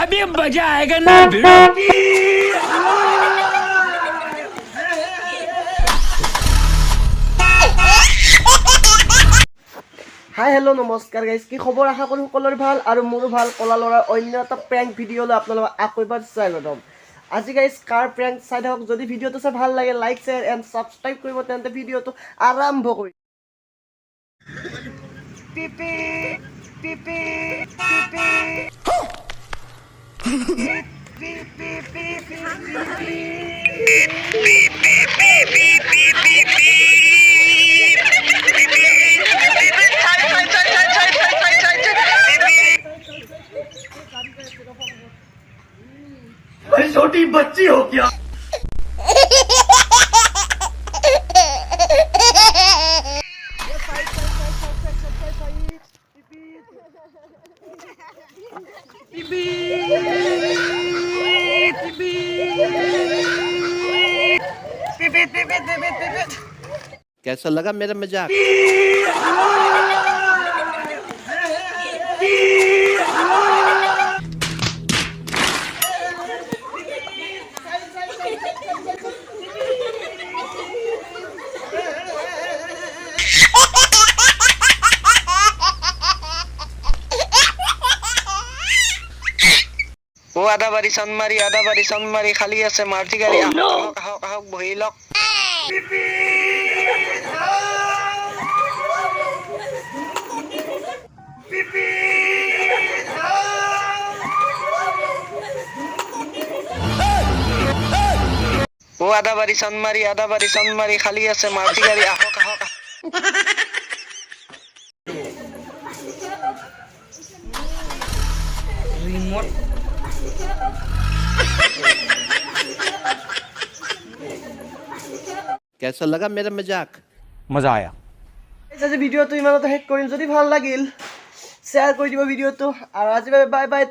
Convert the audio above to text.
अभी मजा आएगा ना भिड़ो। হাই হেল্ল' নমস্কাৰ গাইজ, কি খবৰ? আশা কৰোঁ সকলোৰে ভাল আৰু মোৰো ভাল। কলা ল'ৰাৰ অন্য এটা প্ৰেংক ভিডিঅ'লৈ আপোনালোকক আকৌ এবাৰ স্বাগতম। আজি গাইজ কাৰ প্ৰেংক চাই থাকক। যদি ভিডিঅ'টো চাই ভাল লাগে লাইক শ্বেয়াৰ এণ্ড ছাবস্ক্ৰাইব কৰিব, তেন্তে ভিডিঅ'টো আৰম্ভ কৰি পিপি পিপি পিপি छोटी बच्ची हो क्या? कैसा लगा मेरा मजाक? ও আদাবাৰী চানমাৰী খালী আছে মাৰুতি গাড়ী আহক আহক আহক বহি লওক ও আদাবাৰী চানমাৰী খালী আছে মাৰুতি গাড়ী আহক আহক कैसा लगा मेरा मजाक? मजा आया। আজি ভিডিঅ'টো ইমানতে শেষ কৰিম। যদি ভাল লাগিল শ্বেয়াৰ কৰি দিব ভিডিঅ'টো, আৰু আজিৰ বাবে বাই বাই।